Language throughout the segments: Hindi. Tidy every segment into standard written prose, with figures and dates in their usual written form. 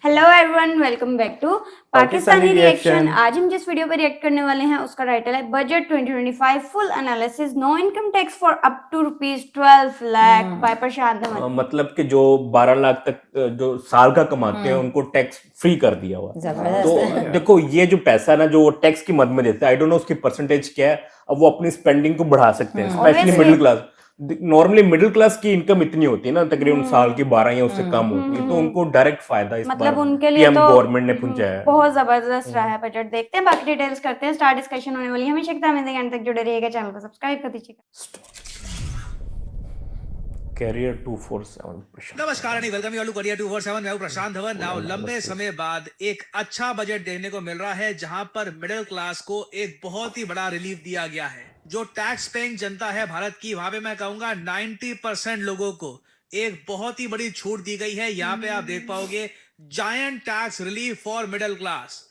Hello everyone, welcome back to Pakistani reaction. आज हम जिस वीडियो पे रिएक्ट करने वाले हैं उसका टाइटल है budget 2025 full analysis, no income tax for up to ₹12 lakh by Prashant Dhawan. मतलब कि जो 12 लाख तक जो साल का कमाते हैं उनको टैक्स फ्री कर दिया हुआ। तो देखो ये जो पैसा ना जो टैक्स की मद में देते हैं, आई डोंट नो उसकी परसेंटेज क्या है। अब वो अपनी स्पेंडिंग को बढ़ा सकते हैं, specially middle class. Normally middle class की इनकम इतनी होती है ना, तकरीबन साल की 12 या उससे कम होती है, तो उनको डायरेक्ट फायदा इस मतलब बार उनके लिए पीएम तो गवर्नमेंट ने पहुंचाया है। बहुत जबरदस्त रहा है बजट। देखते हैं बाकी डिटेल्स, करते हैं स्टार डिस्कशन होने वाली है। हमेशा की तरह एंड तक जुड़े रहिएगा, चैनल को सब्सक्राइब कर दीजिएगा। कैरियर 247। नमस्कार and welcome you all to career 247। मैं हूं प्रशांत धवन। नाउ लंबे समय बाद एक अच्छा बजट देखने को मिल रहा है जहां पर मिडिल क्लास को एक बहुत ही बड़ा रिलीफ दिया गया है। जो टैक्स पेइंग जनता है भारत की, वहां पे मैं कहूंगा 90% लोगों को एक बहुत ही बड़ी छूट दी गई है। यहाँ पे आप देख पाओगे giant tax relief for middle class.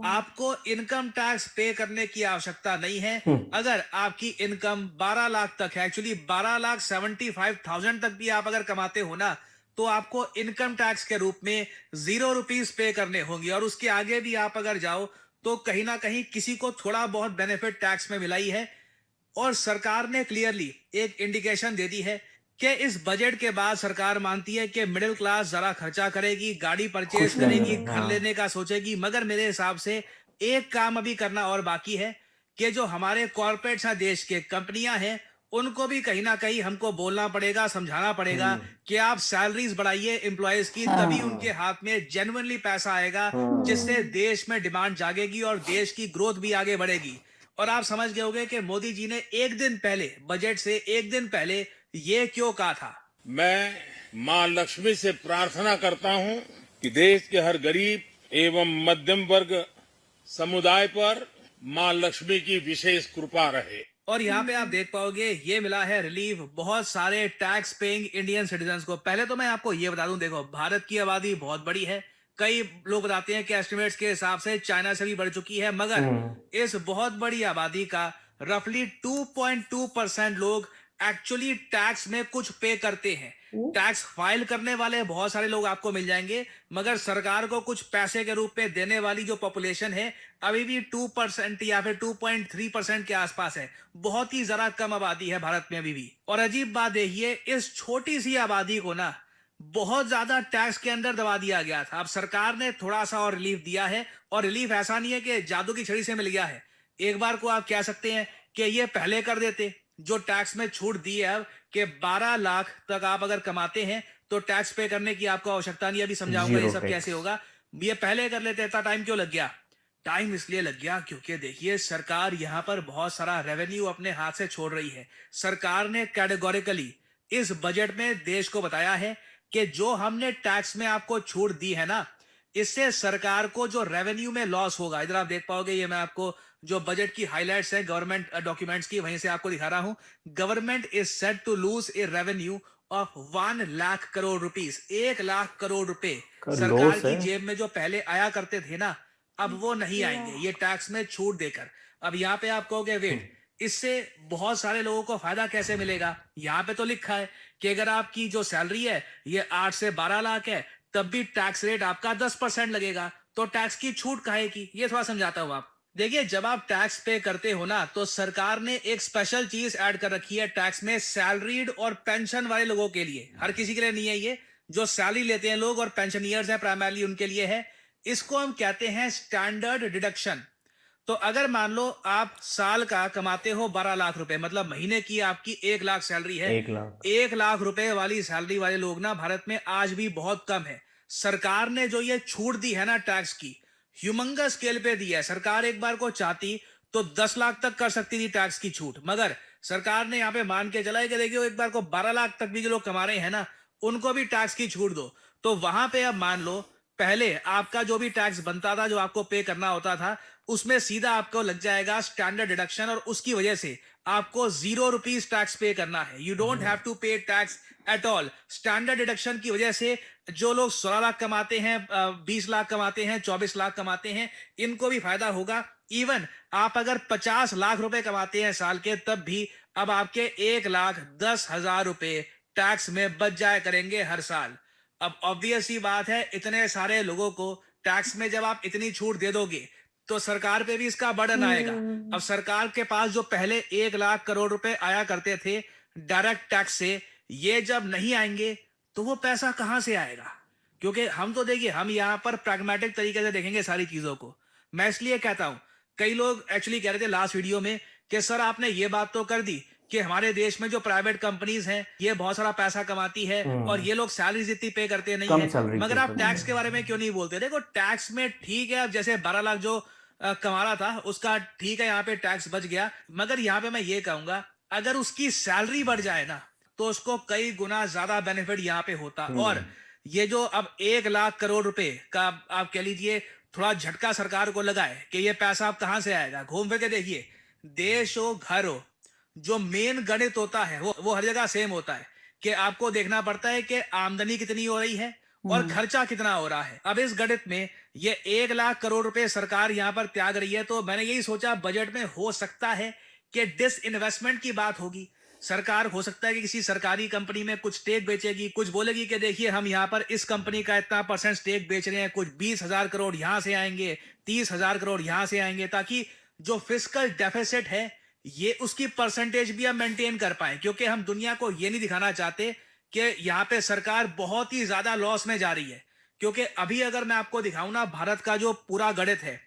आपको इनकम टैक्स पे करने की आवश्यकता नहीं है। अगर आपकी इनकम 12 लाख तक है, एक्चुअली 12,75,000 तक भी आप अगर कमाते हो ना, तो आपको इनकम टैक्स के रूप में ₹0 पे करने होंगे। और उसके आगे भी आप अगर जाओ तो कहीं ना कहीं किसी को थोड़ा बहुत बेनिफिट टैक्स में मिला ही है। और सरकार ने क्लियरली एक इंडिकेशन दे दी है कि इस बजट के बाद सरकार मानती है कि मिडिल क्लास जरा खर्चा करेगी, गाड़ी परचेज करेगी, घर लेने का सोचेगी। मगर मेरे हिसाब से एक काम अभी करना और बाकी है कि जो हमारे कॉर्पोरेट्स हैं, देश के कंपनियां हैं, उनको भी कहीं ना कहीं हमको बोलना पड़ेगा, समझाना पड़ेगा कि आप सैलरीज बढ़ाइए एम्प्लॉयज की, तभी उनके हाथ में जेन्युइनली पैसा आएगा, जिससे देश में डिमांड जागेगी और देश की ग्रोथ भी आगे बढ़ेगी। और आप समझ गए होंगे कि मोदी जी ने एक दिन पहले, बजट से एक दिन पहले ये क्यों कहा था। मैं मां लक्ष्मी से प्रार्थना करता हूं कि देश के हर गरीब एवं मध्यम वर्ग समुदाय पर मां लक्ष्मी की विशेष कृपा रहे। और यहाँ पे आप देख पाओगे ये मिला है रिलीफ बहुत सारे टैक्स पेइंग इंडियन सिटीजन्स को। पहले तो मैं आपको ये बता दूं, देखो भारत की आबादी बहुत बड़ी है। कई लोग बताते हैं कि एस्टिमेट्स के हिसाब से चाइना से भी बढ़ चुकी है, मगर इस बहुत बड़ी आबादी का रफली 2.2% लोग एक्चुअली टैक्स में कुछ पे करते हैं। टैक्स फाइल करने वाले बहुत सारे लोग आपको मिल जाएंगे, मगर सरकार को कुछ पैसे के रूप में देने वाली जो पॉपुलेशन है अभी भी 2% या फिर 2.3% के आसपास है। बहुत ही जरा कम आबादी है भारत में अभी भी। और अजीब बात देखिए, इस छोटी सी आबादी को ना बहुत ज्यादा टैक्स के अंदर दबा दिया गया था। अब सरकार ने थोड़ा सा और रिलीफ दिया है, और रिलीफ ऐसा नहीं है कि जादू की छड़ी से मिल गया है। एक बार को आप कह सकते हैं कि ये पहले कर देते, जो टैक्स में छूट दी है अब कि 12 लाख तक आप अगर कमाते हैं तो टैक्स पे करने की आपको आवश्यकता नहीं। अभी समझाऊंगा ये सब कैसे होगा। ये पहले कर लेते। इतना टाइम क्यों लग गया? टाइम इसलिए लग गया क्योंकि देखिए सरकार यहां पर बहुत सारा रेवेन्यू अपने हाथ से छोड़ रही है। सरकार ने कैटेगोरिकली इस बजट में देश को बताया है कि जो हमने टैक्स में आपको छूट दी है ना, इससे सरकार को जो रेवेन्यू में लॉस होगा, इधर आप देख पाओगे, ये मैं आपको जो बजट की हाइलाइट्स है गवर्नमेंट डॉक्यूमेंट्स की, वहीं से आपको दिखा रहा हूं। Government is set to lose a revenue of 1 lakh crore rupees. 1 lakh crore रुपए सरकार की जेब में जो पहले आया करते थे ना, अब वो नहीं आएंगे ये टैक्स में छूट देकर। अब यहाँ पे आप कहोगे वेट, इससे बहुत सारे लोगों को फायदा कैसे मिलेगा? यहाँ पे तो लिखा है कि अगर आपकी जो सैलरी है ये 8 से 12 लाख है, तब भी टैक्स रेट आपका 10% लगेगा। तो टैक्स की छूट काहे की? ये थोड़ा समझाता हूं। आप देखिए, जब आप टैक्स पे करते हो ना, तो सरकार ने एक स्पेशल चीज ऐड कर रखी है टैक्स में, सैलरीड और पेंशन वाले लोगों के लिए। हर किसी के लिए नहीं है ये। जो सैलरी लेते हैं लोग और पेंशनियर्स हैं प्राइमरली, उनके लिए है। इसको हम कहते हैं स्टैंडर्ड डिडक्शन। तो अगर मान लो आप साल का कमाते हो 12 लाख रुपए, मतलब महीने की आपकी 1 लाख सैलरी है। 1 लाख रुपए वाली सैलरी वाले लोग ना भारत में आज भी बहुत कम है। सरकार ने जो ये छूट दी है ना टैक्स की, ह्यूमंगस स्केल पे दी है। सरकार एक बार को चाहती तो 10 लाख तक कर सकती थी टैक्स की छूट, मगर सरकार ने यहाँ पे मान के चला कि देखिए एक बार को 12 लाख तक भी जो लोग कमा रहे हैं ना, उनको भी टैक्स की छूट दो। तो वहां पे अब मान लो पहले आपका जो भी टैक्स बनता था, जो आपको पे करना होता था, उसमें सीधा आपको लग जाएगा स्टैंडर्ड डिडक्शन, और उसकी वजह से आपको ₹0 टैक्स पे करना है। यू डोंट हैव टू पे tax at all. Standard deduction की वजह से जो लोग 16 लाख कमाते हैं, 20 लाख कमाते हैं, 24 लाख कमाते हैं, इनको भी फायदा होगा। इवन आप अगर 50 लाख रुपए कमाते हैं साल के, तब भी अब आपके 1,10,000 रुपए टैक्स में बच जाया करेंगे हर साल। अब ऑब्वियस सी बात है, इतने सारे लोगों को टैक्स में जब आप इतनी छूट दे दोगे तो सरकार पे भी इसका बर्डन आएगा। अब सरकार के पास जो पहले 1 लाख करोड़ रुपए आया करते थे डायरेक्ट टैक्स से, ये जब नहीं आएंगे तो वो पैसा कहां से आएगा? क्योंकि हम तो देखिए, हम यहाँ पर प्रैग्मेटिक तरीके से देखेंगे सारी चीजों को। मैं इसलिए कहता हूं, कई लोग एक्चुअली कह रहे थे लास्ट वीडियो में कि सर आपने ये बात तो कर दी कि हमारे देश में जो प्राइवेट कंपनीज हैं ये बहुत सारा पैसा कमाती है और ये लोग सैलरीज इतनी पे करते नहीं है, मगर आप टैक्स के बारे में क्यों नहीं बोलते? देखो, टैक्स में ठीक है, अब जैसे 12 लाख जो कमा रहा था उसका ठीक है, यहाँ पे टैक्स बच गया, मगर यहाँ पे मैं ये कहूंगा अगर उसकी सैलरी बढ़ जाए ना तो उसको कई गुना ज्यादा बेनिफिट यहाँ पे होता। और ये जो अब 1 लाख करोड़ रुपए का आप कह लीजिए थोड़ा झटका सरकार को लगाए कि ये पैसा अब कहां से आएगा, घूम फिर के देखिए, देश हो घर हो, जो मेन गणित होता है वो हर जगह सेम होता है कि आपको देखना पड़ता है कि आमदनी कितनी हो रही है और खर्चा कितना हो रहा है। अब इस गणित में ये 1 लाख करोड़ रुपए सरकार यहाँ पर त्याग रही है, तो मैंने यही सोचा बजट में हो सकता है कि डिस इन्वेस्टमेंट की बात होगी। सरकार हो सकता है कि किसी सरकारी कंपनी में कुछ स्टेक बेचेगी, कुछ बोलेगी कि देखिए हम यहाँ पर इस कंपनी का इतना % स्टेक बेच रहे हैं, कुछ 20,000 करोड़ यहाँ से आएंगे, 30,000 करोड़ यहाँ से आएंगे, ताकि जो फिस्कल डेफिसिट है ये उसकी परसेंटेज भी हम मेंटेन कर पाए। क्योंकि हम दुनिया को ये नहीं दिखाना चाहते कि यहाँ पे सरकार बहुत ही ज्यादा लॉस में जा रही है। क्योंकि अभी अगर मैं आपको दिखाऊं ना, भारत का जो पूरा गणित है,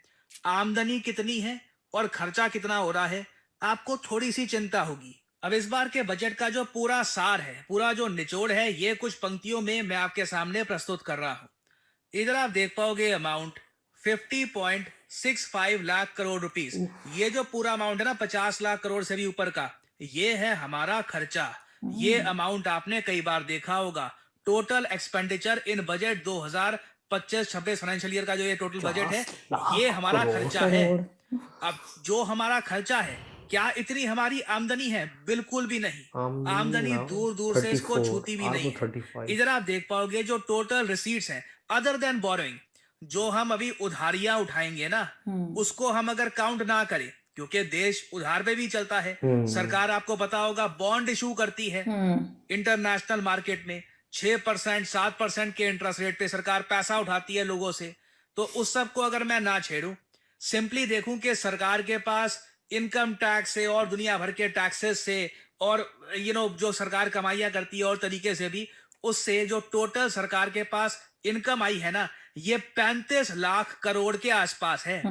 आमदनी कितनी है और खर्चा कितना हो रहा है, आपको थोड़ी सी चिंता होगी। अब इस बार के बजट का जो पूरा सार है, पूरा जो निचोड़ है, ये कुछ पंक्तियों में मैं आपके सामने प्रस्तुत कर रहा हूं। इधर आप देख पाओगे अमाउंट 50.65 लाख करोड़ रुपीस। ये जो पूरा अमाउंट है ना 50 लाख करोड़ से भी ऊपर का, ये है हमारा खर्चा। ये अमाउंट आपने कई बार देखा होगा। Total expenditure in budget 2025-26 financial year का जो ये टोटल बजट है, ये हमारा खर्चा है। अब जो हमारा खर्चा है, क्या इतनी हमारी आमदनी है? बिल्कुल भी नहीं। आमदनी दूर दूर से इसको छूती भी नहीं है। इधर आप देख पाओगे जो टोटल रिसीट्स हैं अदर देन बोरोइंग, जो हम अभी उधारियां उठाएंगे ना, उसको हम अगर काउंट ना करें, क्योंकि देश उधार पे भी चलता है, सरकार आपको पता होगा बॉन्ड इशू करती है इंटरनेशनल मार्केट में, 6% 7% के इंटरेस्ट रेट पे सरकार पैसा उठाती है लोगों से। तो उस सब को अगर मैं ना छेड़ूं, सिंपली देखूं कि सरकार के पास इनकम टैक्स से और दुनिया भर के टैक्सेस से और जो सरकार कमाइयां करती है और तरीके से भी, उससे जो टोटल सरकार के पास इनकम आई है ना, ये 35 लाख करोड़ के आसपास है।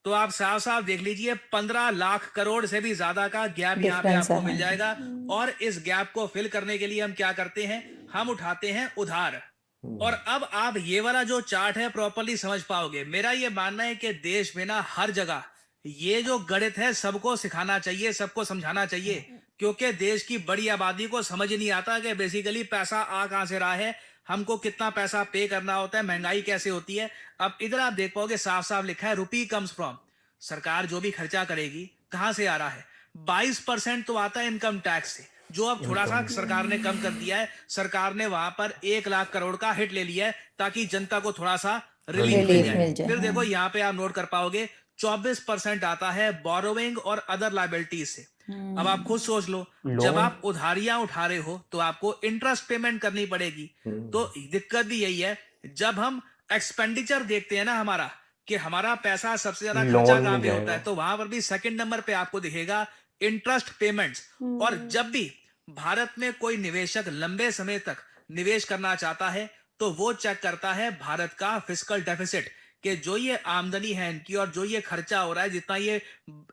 तो आप साफ साफ देख लीजिए 15 लाख करोड़ से भी ज्यादा का गैप यहाँ पे आपको मिल जाएगा। और इस गैप को फिल करने के लिए हम क्या करते हैं, हम उठाते हैं उधार। और अब आप ये वाला जो चार्ट है प्रॉपर्ली समझ पाओगे। मेरा ये मानना है कि देश में ना हर जगह ये जो गणित है सबको सिखाना चाहिए, सबको समझाना चाहिए, क्योंकि देश की बड़ी आबादी को समझ नहीं आता कि बेसिकली पैसा आ कहां से रहा है, हमको कितना पैसा पे करना होता है, महंगाई कैसे होती है। अब इधर आप देख पाओगे साफ साफ लिखा है रुपी कम्स फ्रॉम, सरकार जो भी खर्चा करेगी कहां से आ रहा है, 22% तो आता है इनकम टैक्स से, जो अब थोड़ा सा सरकार ने कम कर दिया है। सरकार ने वहां पर 1 लाख करोड़ का हिट ले लिया है ताकि जनता को थोड़ा सा रिलीफ मिल जाए। फिर देखो यहाँ पे आप नोट कर पाओगे 24% आता है बोरोइंग और अदर लायबिलिटीज से। अब आप खुद सोच लो, जब आप उधारियां उठा रहे हो तो आपको इंटरेस्ट पेमेंट करनी पड़ेगी। तो दिक्कत भी यही है, जब हम एक्सपेंडिचर देखते हैं ना हमारा, कि हमारा पैसा सबसे ज्यादा खर्चा कहां पे होता है, तो वहां पर भी सेकंड नंबर पे आपको दिखेगा इंटरेस्ट पेमेंट्स। और जब भी भारत में कोई निवेशक लंबे समय तक निवेश करना चाहता है तो वो चेक करता है भारत का फिस्कल डेफिसिट, कि जो ये आमदनी है इनकी और जो ये खर्चा हो रहा है, जितना ये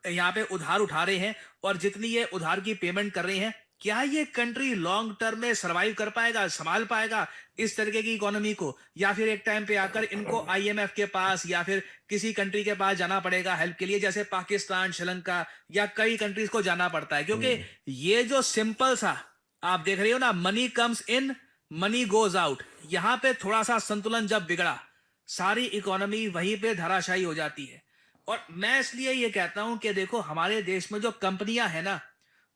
यहाँ पे उधार उठा रहे हैं और जितनी ये उधार की पेमेंट कर रहे हैं, क्या ये कंट्री लॉन्ग टर्म में सरवाइव कर पाएगा, संभाल पाएगा इस तरीके की इकोनॉमी को, या फिर एक टाइम पे आकर इनको IMF के पास या फिर किसी कंट्री के पास जाना पड़ेगा हेल्प के लिए, जैसे पाकिस्तान, श्रीलंका या कई कंट्रीज को जाना पड़ता है। क्योंकि ये जो सिंपल सा आप देख रहे हो ना, money comes in money goes out, यहाँ पे थोड़ा सा संतुलन जब बिगड़ा, सारी इकोनॉमी वहीं पे धराशायी हो जाती है। और मैं इसलिए ये कहता हूं कि देखो, हमारे देश में जो कंपनियां है ना,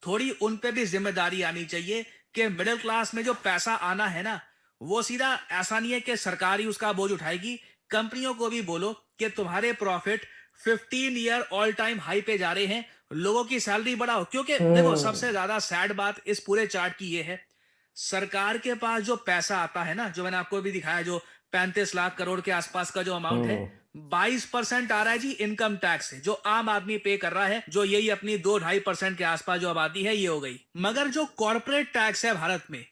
थोड़ी उन पे भी जिम्मेदारी आनी चाहिए कि मिडिल क्लास में जो पैसा आना है ना, वो सीधा ऐसा नहीं है कि सरकार ही उसका बोझ उठाएगी। कंपनियों को भी बोलो कि तुम्हारे profit 15 year all time high पे जा रहे हैं, लोगों की सैलरी बढ़ाओ। क्योंकि देखो, सबसे ज्यादा सैड बात इस पूरे चार्ट की ये है, सरकार के पास जो पैसा आता है ना, जो मैंने आपको भी दिखाया, जो 35 लाख करोड़ के आसपास का जो अमाउंट है, 22% आ रहा है जी इनकम टैक्स से, जो आम आदमी पे कर रहा है, जो यही अपनी 2-2.5% के आसपास जो आबादी है ये हो गई। मगर जो कॉर्पोरेट टैक्स है भारत में,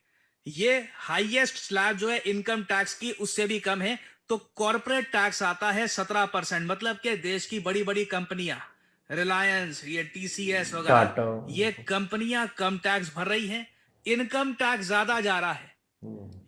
ये हाईएस्ट स्लैब जो है इनकम टैक्स की उससे भी कम है। तो कॉर्पोरेट टैक्स आता है 17%, मतलब कि देश की बड़ी बड़ी कंपनियां, रिलायंस, ये टीसीएस वगैरह, टाटा। ये कंपनियां कम टैक्स भर रही हैं, इनकम टैक्स ज्यादा जा रहा है।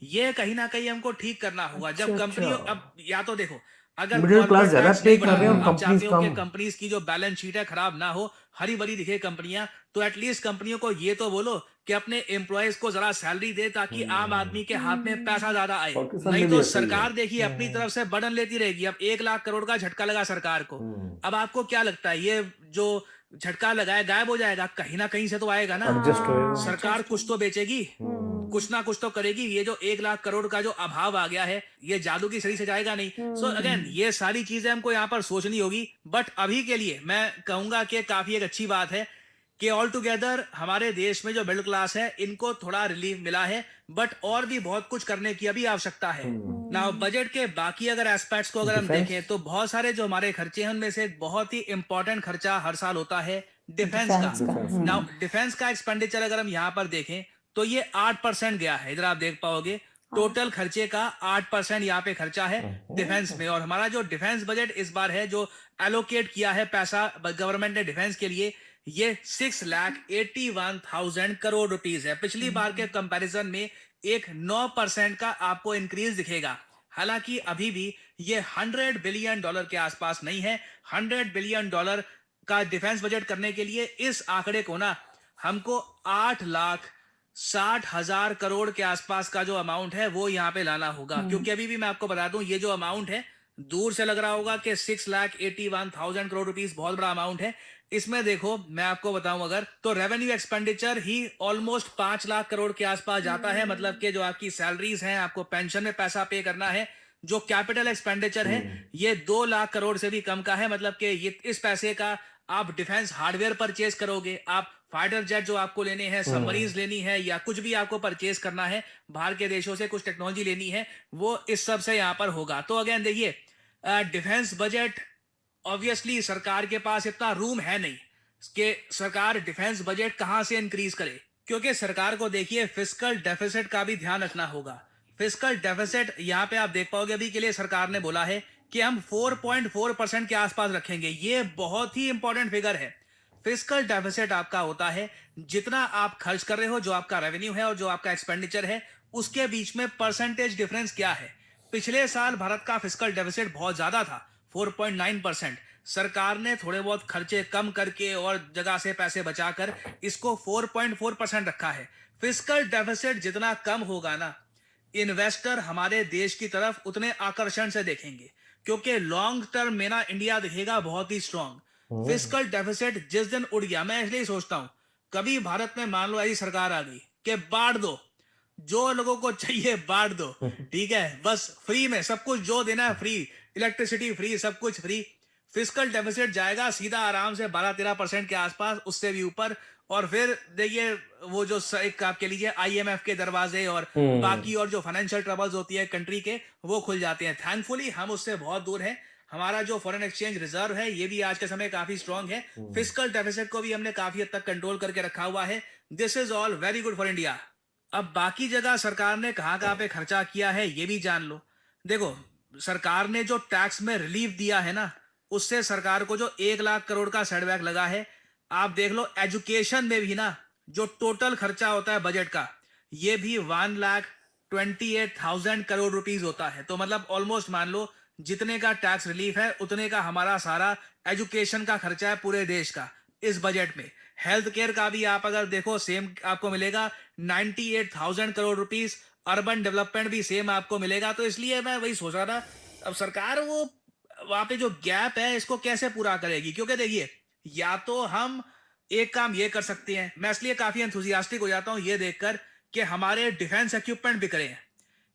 ये कहीं ना कहीं हमको ठीक करना होगा। जब अच्छा कंपनियों, अच्छा, अब या तो देखो, अगर मिडिल क्लास कॉर्पोरेट ज्यादा टैक्स पे नहीं कर बढ़ा रहे हैं रहे और हो, आप कंपनीज चाहते हो कि कम। कंपनीज की जो बैलेंस शीट है खराब ना हो, हरी भरी दिखे कंपनियां, तो एटलीस्ट कंपनियों को ये तो बोलो कि अपने एम्प्लॉयज को जरा सैलरी दे, ताकि आम आदमी के हाथ में पैसा ज्यादा आए। पाकिस्तान नहीं में भी तो ऐसा ही है। सरकार देखिए अपनी तरफ से बर्डन लेती रहेगी। अब 1 लाख करोड़ का झटका लगा सरकार को, अब आपको क्या लगता है ये जो झटका लगाया गायब हो जाएगा? कहीं ना कहीं से तो आएगा ना। एडजस्ट होएगा। सरकार कुछ तो बेचेगी, कुछ ना कुछ तो करेगी। ये जो 1 लाख करोड़ का जो अभाव आ गया है, ये जादू की छड़ी से जाएगा नहीं। सो अगेन ये सारी चीजें हमको यहाँ पर सोचनी होगी। बट अभी के लिए मैं कहूंगा कि काफी एक अच्छी बात है कि ऑल टुगेदर हमारे देश में जो मिडिल क्लास है इनको थोड़ा रिलीफ मिला है, बट और भी बहुत कुछ करने की अभी आवश्यकता है। ना बजट के बाकी अगर एस्पेक्ट्स को अगर हम डिफेंस। देखें, तो बहुत सारे जो हमारे खर्चे हैं उनमें से एक बहुत ही इंपॉर्टेंट खर्चा हर साल होता है डिफेंस का। डिफेंस। नाउ डिफेंस का एक्सपेंडिचर अगर हम यहाँ पर देखें तो ये 8% गया है। इधर आप देख पाओगे टोटल खर्चे का 8% यहाँ पे खर्चा है डिफेंस में। और हमारा जो डिफेंस बजट इस बार है, जो एलोकेट किया है पैसा गवर्नमेंट ने डिफेंस के लिए, ये 6,81,000 करोड़ रुपीस है। पिछली बार के कंपैरिजन में एक 9% का आपको इंक्रीज दिखेगा। हालांकि अभी भी ये $100 बिलियन के आसपास नहीं है। $100 बिलियन का डिफेंस बजट करने के लिए इस आंकड़े को ना हमको 8,60,000 करोड़ के आसपास का जो अमाउंट है वो यहाँ पे लाना होगा। क्योंकि अभी भी मैं आपको बता दूं, ये जो अमाउंट है दूर से लग रहा होगा कि 6,81,000 करोड़ रुपीस बहुत बड़ा अमाउंट है। इसमें देखो मैं आपको बताऊं अगर, तो रेवेन्यू एक्सपेंडिचर ही ऑलमोस्ट 5 लाख करोड़ के आसपास जाता है। मतलब कि जो आपकी सैलरीज हैं, आपको पेंशन में पैसा पे करना है। जो कैपिटल एक्सपेंडिचर है ये 2 लाख करोड़ से भी कम का है। मतलब कि ये इस पैसे का आप डिफेंस हार्डवेयर परचेज करोगे, आप फाइटर जेट जो आपको लेने हैं, सबमरीज लेनी है, या कुछ भी आपको परचेज करना है बाहर के देशों से, कुछ टेक्नोलॉजी लेनी है, वो इस सब से यहाँ पर होगा। तो अगेन देखिए, डिफेंस बजट ऑब्वियसली सरकार के पास इतना रूम है नहीं कि सरकार डिफेंस बजट कहां से इंक्रीज करे। क्योंकि सरकार को देखिए फिस्कल डेफिसिट का भी ध्यान रखना होगा। फिस्कल डेफिसिट यहाँ पे आप देख पाओगे, अभी के लिए सरकार ने बोला है कि हम 4.4% के आसपास रखेंगे। ये बहुत ही इंपॉर्टेंट फिगर है। फिस्कल डेफिसिट आपका होता है जितना आप खर्च कर रहे हो, जो आपका रेवेन्यू है और जो आपका एक्सपेंडिचर है, उसके बीच में परसेंटेज डिफरेंस क्या है। पिछले साल भारत का फिस्कल डेफिसिट बहुत ज्यादा था, 4.9%। सरकार ने थोड़े बहुत खर्चे कम करके और जगह से पैसे बचाकर इसको 4.4% रखा है। फिस्कल डेफिसिट जितना कम होगा ना, इन्वेस्टर हमारे देश की तरफ उतने आकर्षण से देखेंगे। क्योंकि लॉन्ग टर्म में ना इंडिया दिखेगा बहुत ही स्ट्रांग। फिस्कल डेफिसिट जिस दिन उड़ गया, मैं इसलिए सोचता हूं कभी भारत में मान लो ऐसी सरकार आ गई कि बांट दो, जो लोगों को चाहिए बांट दो, ठीक है, बस फ्री में सब कुछ जो देना है फ्री, इलेक्ट्रिसिटी फ्री, सब कुछ फ्री। फिस्कल डेफिसिट जाएगा सीधा आराम से 12-13% के आसपास, उससे भी ऊपर। और फिर देखिए वो जो एक आप कह लीजिए आईएमएफ के दरवाजे और बाकी और जो फाइनेंशियल ट्रबल्स होती है कंट्री के, वो खुल जाते हैं। थैंकफुली हम उससे बहुत दूर हैं। हमारा जो फॉरेन एक्सचेंज रिजर्व है ये भी आज के समय काफी स्ट्रांग है। फिस्कल डेफिसिट को भी हमने काफी हद तक कंट्रोल करके रखा हुआ है। This is all very good for India. अब बाकी जगह सरकार ने कहां कहां पे खर्चा किया है ये भी जान लो। देखो, सरकार ने जो टैक्स में रिलीफ दिया है ना, उससे सरकार को जो 1 लाख करोड़ का सेटबैक लगा है। आप देख लो एजुकेशन में भी ना जो टोटल खर्चा होता है बजट का, ये भी 1,28,000 करोड़ रुपीस होता है। तो मतलब ऑलमोस्ट मान लो जितने का टैक्स रिलीफ है उतने का हमारा सारा एजुकेशन का खर्चा है पूरे देश का इस बजट में। हेल्थ केयर का भी आप अगर देखो सेम आपको मिलेगा 98,000 करोड़ रुपीस। अर्बन डेवलपमेंट भी सेम आपको मिलेगा। तो इसलिए मैं वही सोच रहा था, अब सरकार वो वहां पे जो गैप है इसको कैसे पूरा करेगी। क्योंकि देखिए, या तो हम एक काम ये कर सकते हैं, मैं इसलिए काफी एंथुसियास्टिक हो जाता हूं ये देखकर कि हमारे डिफेंस इक्विपमेंट बिक रहे हैं,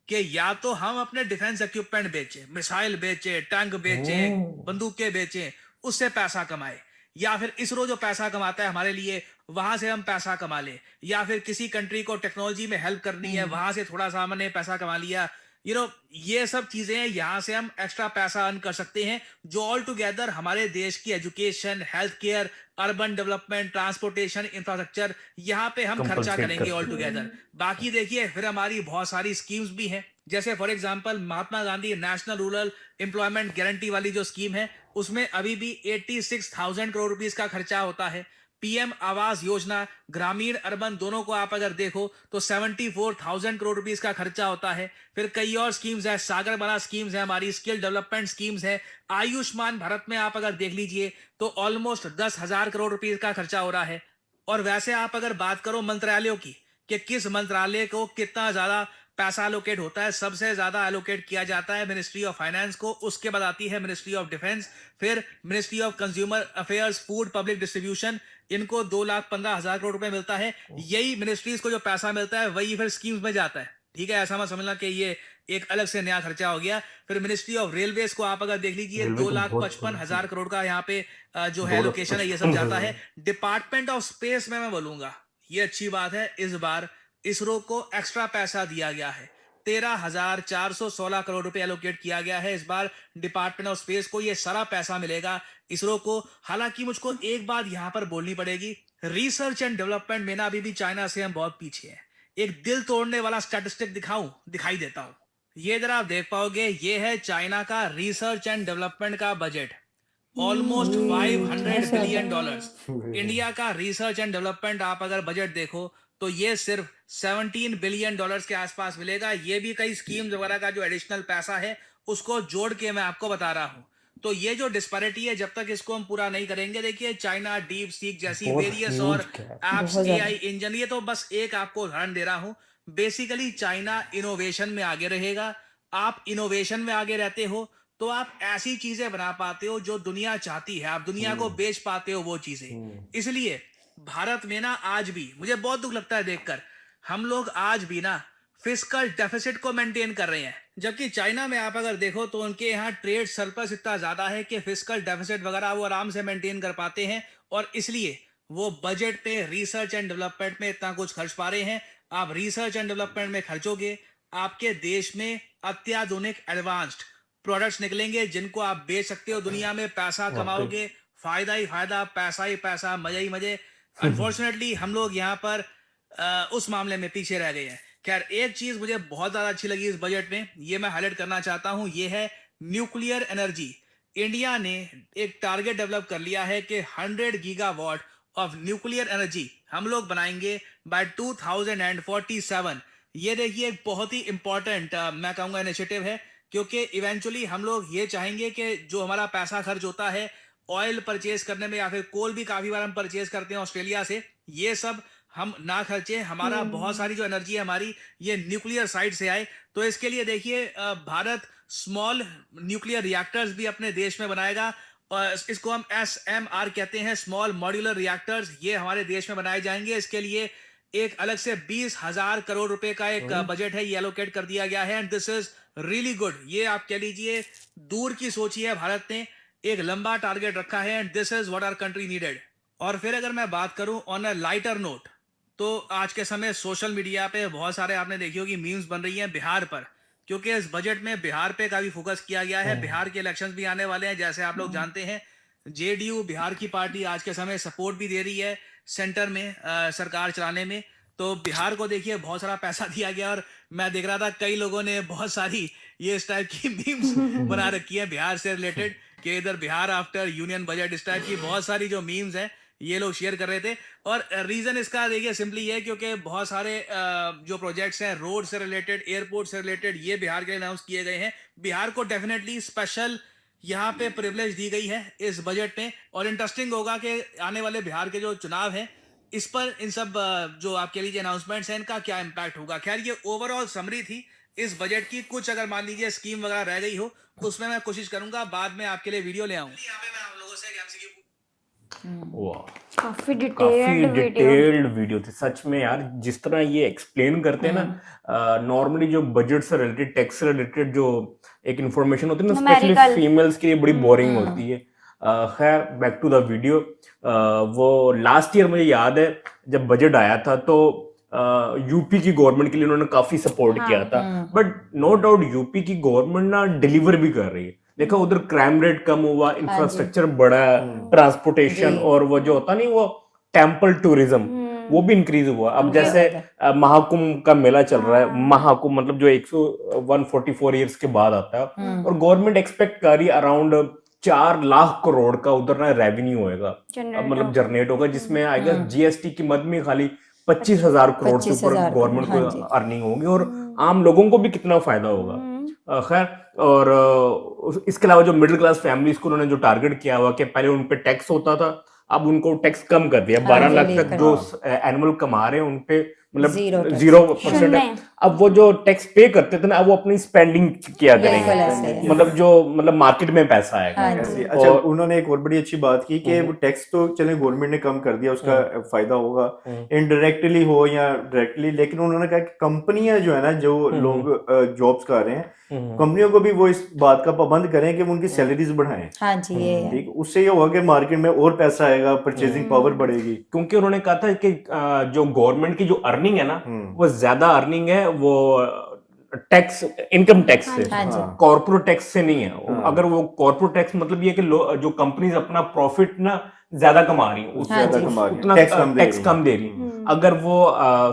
कि या तो हम अपने डिफेंस इक्विपमेंट बेचें, मिसाइल बेचें, टैंक बेचें, बंदूकें बेचें, उससे पैसा कमाए। या फिर इसरो जो पैसा कमाता है हमारे लिए वहां से हम पैसा कमा ले, या फिर किसी कंट्री को टेक्नोलॉजी में हेल्प करनी है वहां से थोड़ा सा हमने पैसा कमा लिया, ये सब चीजें हैं, यहाँ से हम एक्स्ट्रा पैसा अर्न कर सकते हैं, जो ऑल टुगेदर हमारे देश की education, health care, urban development, transportation, infrastructure, यहाँ पे हम खर्चा कंपलसेट करेंगे ऑल करते हैं। टुगेदर। बाकी देखिए फिर हमारी बहुत सारी स्कीम्स भी हैं, जैसे for example Mahatma Gandhi national rural employment guarantee वाली जो स्कीम है, उसमें अभी भी 86,000 करोड़ रुपीस का खर्चा होता है। पीएम आवास योजना, ग्रामीण अर्बन दोनों को आप अगर देखो तो 74,000 करोड़ रुपीस का खर्चा होता है। फिर कई और स्कीम्स है, सागरमाला स्कीम्स है, हमारी स्किल डेवलपमेंट स्कीम्स है, आयुष्मान भारत में आप अगर देख लीजिए तो ऑलमोस्ट 10,000 करोड़ रुपीस का खर्चा हो रहा है। और वैसे आप अगर बात करो मंत्रालयों की कि किस मंत्रालय को कितना ज्यादा पैसा एलोकेट होता है, सबसे ज्यादा एलोकेट किया जाता है मिनिस्ट्री ऑफ फाइनेंस को, उसके बाद आती है मिनिस्ट्री ऑफ डिफेंस, फिर ministry of consumer affairs, food public distribution, इनको 2,15,000 करोड़ रुपए मिलता है। यही मिनिस्ट्रीज को जो पैसा मिलता है वही फिर स्कीम्स में जाता है, ठीक है, ऐसा मत समझना कि ये एक अलग से नया खर्चा हो गया। फिर मिनिस्ट्री ऑफ रेलवेज को आप अगर देख लीजिए रेलवे तो बहुत 2,55,000 करोड़ का यहाँ पे जो है लोकेशन है, ये सब जाता है। डिपार्टमेंट ऑफ स्पेस में मैं बोलूंगा ये अच्छी बात है, इस बार इसरो को एक्स्ट्रा पैसा दिया गया है, 13,416 करोड़ रुपए एलोकेट किया गया है इस बार डिपार्टमेंट ऑफ स्पेस को, ये सारा पैसा मिलेगा इसरो को। हालांकि मुझको एक बात यहां पर बोलनी पड़ेगी, रिसर्च एंड डेवलपमेंट में ना अभी भी चाइना से हम बहुत पीछे हैं। एक दिल तोड़ने वाला स्टैटिस्टिक दिखाई देता हूं, ये जरा आप देख पाओगे, ये है चाइना का रिसर्च एंड डेवलपमेंट का बजट, ऑलमोस्ट $500 बिलियन। इंडिया का रिसर्च एंड डेवलपमेंट आप अगर बजट देखो तो ये सिर्फ $17 बिलियन के आसपास मिलेगा। ये भी कई स्कीम्स वगैरह का जो एडिशनल पैसा है उसको जोड़ के मैं आपको बता रहा हूं। तो ये जो डिस्पैरिटी है, जब तक इसको हम पूरा नहीं करेंगे, देखिए चाइना डीप सीक जैसी बहुत वेरियस huge और gap, एप्स, एआई इंजन, ये तो बस एक आपको उदाहरण दे रहा हूं। बेसिकली चाइना इनोवेशन में आगे रहेगा। आप इनोवेशन में आगे रहते हो तो आप ऐसी चीजें बना पाते हो जो दुनिया चाहती है, आप दुनिया को बेच पाते हो वो चीजें। इसलिए भारत में ना आज भी मुझे बहुत दुख लगता है देखकर, हम लोग आज भी ना फिस्कल डेफिसिट को मेंटेन कर रहे हैं, जबकि चाइना में आप अगर देखो तो उनके यहाँ ट्रेड सरप्लस इतना ज्यादा है कि फिस्कल डेफिसिट वगैरह वो आराम से मेंटेन कर पाते हैं, और इसलिए वो बजट पे रिसर्च एंड डेवलपमेंट में इतना कुछ खर्च पा रहे हैं। आप रिसर्च एंड डेवलपमेंट में खर्चोगे, आपके देश में अत्याधुनिक एडवांस्ड प्रोडक्ट्स निकलेंगे जिनको आप बेच सकते हो दुनिया में, पैसा कमाओगे, फायदा ही फायदा, पैसा ही पैसा, मजे ही मजे। अनफॉर्चुनेटली हम लोग यहाँ पर उस मामले में पीछे रह गए हैं। खैर, एक चीज मुझे बहुत ज्यादा अच्छी लगी इस बजट में, ये मैं हाईलाइट करना चाहता हूं, ये है न्यूक्लियर एनर्जी। इंडिया ने एक टारगेट डेवलप कर लिया है कि 100 गीगावाट ऑफ न्यूक्लियर एनर्जी हम लोग बनाएंगे बाय 2047। ये देखिए एक बहुत ही इंपॉर्टेंट मैं कहूंगा इनिशिएटिव है, क्योंकि इवेंचुअली हम लोग ये चाहेंगे कि जो हमारा पैसा खर्च होता है ऑयल परचेज करने में, या फिर कोल भी काफी बार हम परचेज करते हैं ऑस्ट्रेलिया से, ये सब हम ना खर्चे, हमारा बहुत सारी जो एनर्जी है हमारी ये न्यूक्लियर साइड से आए। तो इसके लिए देखिए भारत स्मॉल न्यूक्लियर रिएक्टर्स भी अपने देश में बनाएगा, और इसको हम SMR कहते हैं, स्मॉल मॉड्यूलर रिएक्टर्स, ये हमारे देश में बनाए जाएंगे। इसके लिए एक अलग से 20,000 करोड़ रुपए का एक बजट है, ये एलोकेट कर दिया गया है, and this is really good. ये आप कह लीजिए दूर की सोची है, भारत ने एक लंबा टारगेट रखा है, and this is what our country needed. और फिर अगर मैं बात करूं ऑन अ लाइटर नोट, तो आज के समय सोशल मीडिया पे बहुत सारे आपने देखी होगी मीम्स बन रही हैं बिहार पर, क्योंकि इस बजट में बिहार पे काफी फोकस किया गया है। बिहार के इलेक्शंस भी आने वाले हैं, जैसे आप लोग जानते हैं। जेडीयू बिहार की पार्टी आज के समय सपोर्ट भी दे रही है सेंटर में सरकार चलाने में, तो बिहार को देखिए बहुत सारा पैसा दिया गया। और मैं देख रहा था कई लोगों ने बहुत सारी ये इस टाइप की मीम्स बना रखी है बिहार से रिलेटेड, कि इधर बिहार आफ्टर यूनियन बजट, इस टाइप की बहुत सारी जो मीम्स हैं ये लोग शेयर कर रहे थे। और रीजन इसका देखिए सिंपली है क्योंकि बहुत सारे जो प्रोजेक्ट्स हैं रोड से रिलेटेड, एयरपोर्ट से रिलेटेड, ये बिहार के लिए अनाउंस किए गए हैं। बिहार को डेफिनेटली स्पेशल यहाँ पे प्रिविलेज दी गई है इस बजट में, और इंटरेस्टिंग होगा कि आने वाले बिहार के जो चुनाव हैं इस पर इन सब जो आप कह लीजिए अनाउंसमेंट्स हैं इनका क्या इम्पैक्ट होगा। खैर, ये ओवरऑल समरी थी इस बजट की। कुछ अगर मान लीजिए स्कीम वगैरह रह गई हो तो उसमें मैं कोशिश करूंगा बाद में आपके लिए वीडियो ले आऊं। यहाँ पे मैं आप लोगों से एक MCQ काफी काफी डिटेल्ड डिटेल्ड वीडियो थी सच में यार। जिस तरह ये एक्सप्लेन करते हैं ना, नॉर्मली जो बजट से रिलेटेड, टैक्स से रिलेटेड जो एक इंफॉर्मेशन होती है ना, स्पेशली फीमेल्स के लिए बड़ी बोरिंग होती है। खैर बैक टू द वीडियो। वो लास्ट ईयर मुझे याद है जब बजट आया था तो यूपी की गवर्नमेंट के लिए उन्होंने काफी सपोर्ट किया था, बट नो डाउट यूपी की गवर्नमेंट ना डिलीवर भी कर रही है। देखो उधर क्राइम रेट कम हुआ, इंफ्रास्ट्रक्चर बढ़ा, ट्रांसपोर्टेशन और वो जो होता नहीं वो टेम्पल टूरिज्म वो भी इंक्रीज हुआ। अब जैसे महाकुंभ का मेला चल रहा है, महाकुंभ मतलब जो 144 ईयर्स के बाद आता है, और गवर्नमेंट एक्सपेक्ट कर रही है अराउंड 4 लाख करोड़ का उधर ना रेवेन्यू होएगा, मतलब जनरेट होगा, जिसमें आई गेस जीएसटी की मद में खाली 25,000 करोड़ से ऊपर गवर्नमेंट को अर्निंग होगी, और आम लोगों को भी कितना फायदा होगा। खैर, और इसके अलावा जो मिडिल क्लास फैमिलीज को उन्होंने जो टारगेट किया हुआ कि पहले उन पे टैक्स होता था, अब उनको टैक्स कम कर दिया, 12 लाख तक जो एनुअल कमा रहे हैं उनपे मतलब 0% है। अब वो जो टैक्स पे करते थे ना, अब वो अपनी स्पेंडिंग किया करेंगे, मतलब जो मतलब मार्केट में पैसा आएगा। अच्छा, उन्होंने एक और बड़ी अच्छी बात की कि वो टैक्स तो चले गवर्नमेंट ने कम कर दिया, उसका फायदा होगा इनडायरेक्टली हो या डायरेक्टली, लेकिन उन्होंने कहा कि कंपनियां जो है ना, जो लोग जॉब्स कर रहे हैं, कंपनियों को भी वो इस बात का पाबंद करें कि वो उनकी सैलरीज बढ़ाएं। हाँ जी, ठीक, उससे ये होगा कि मार्केट में और पैसा आएगा, परचेजिंग पावर बढ़ेगी। क्योंकि उन्होंने कहा था कि जो गवर्नमेंट की जो अर्निंग है ना, वो ज्यादा अर्निंग है वो टैक्स, इनकम टैक्स से, कॉर्पोरेट टैक्स से नहीं है। अगर वो कॉर्पोरेट टैक्स मतलब ये कि जो कंपनीज अपना प्रॉफिट ना ज्यादा कमा रही है, उतना टैक्स कम दे रही। अगर वो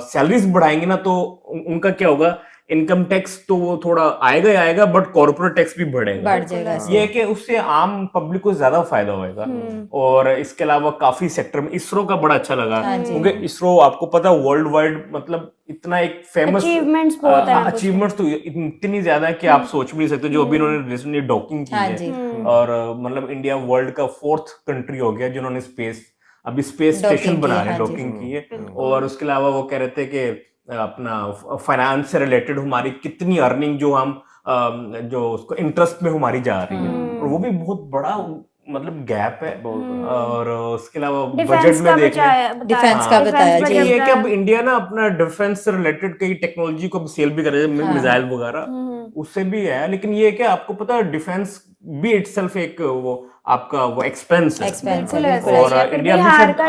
सैलरीज बढ़ाएंगे ना तो उनका क्या होगा, इनकम टैक्स तो वो थोड़ा आएगा ही आएगा, बट कॉर्पोरेट टैक्स भी बढ़ जाएगा। ये है कि उससे आम पब्लिक को ज्यादा फायदा होएगा। और इसके अलावा काफी सेक्टर में इसरो का बड़ा अच्छा लगा, क्योंकि इसरो आपको पता है वर्ल्ड वाइड मतलब इतना एक फेमस अचीवमेंट्स तो इतनी ज्यादा है कि आप सोच भी नहीं सकते। जो अभी उन्होंने रिसेंटली डॉकिंग की है, और मतलब इंडिया वर्ल्ड का 4th कंट्री हो गया जिन्होंने अभी स्पेस स्टेशन बना रहे हैं, डॉकिंग की है। और उसके अलावा वो कह रहे थे कि अपना फाइनेंस से रिलेटेड हमारी कितनी अर्निंग जो हम जो उसको इंटरेस्ट में हमारी जा रही है, और वो भी बहुत बड़ा मतलब गैप है। और उसके अलावा बजट में डिफेंस का बताया जी, ये कि अब इंडिया ना अपना डिफेंस से रिलेटेड कई टेक्नोलॉजी को सेल भी कर रहे हैं, मिसाइल वगैरह उससे भी है। लेकिन ये कि आपको पता है डिफेंस भी इटसेल्फ एक वो आपका वो एक्सपेंस है, और इंडिया भी शायद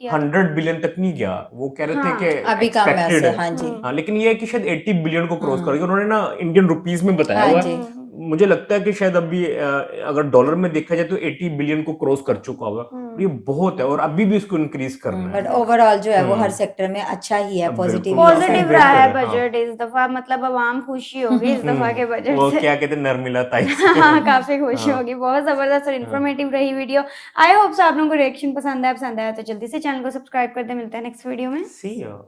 100 बिलियन तक नहीं गया, वो कह रहे थे कि अभी एक्सपेक्टेड है, लेकिन ये है कि शायद 80 बिलियन को क्रॉस करेगा। उन्होंने ना इंडियन रुपीस में बताया हुआ है। मुझे लगता है कि शायद अभी अगर डॉलर में देखा जाए तो 80 बिलियन को क्रॉस कर चुका होगा। ये बहुत है, और अभी भी इसको इंक्रीज करना है। बट ओवरऑल जो है वो हर सेक्टर में अच्छा ही है, पॉजिटिव रहा है बजट इस दफा, मतलब आवाम खुशी होगी इस दफा के बजट वो से। क्या कहते हैं, नर्मिला ताई काफी खुशी होगी। बहुत जबरदस्त और इन्फॉर्मेटिव रही वीडियो। आई होप आप लोगों को रिएक्शन पसंद आया तो जल्दी से चैनल को सब्सक्राइब कर दे। मिलते हैं नेक्स्ट वीडियो में। See you.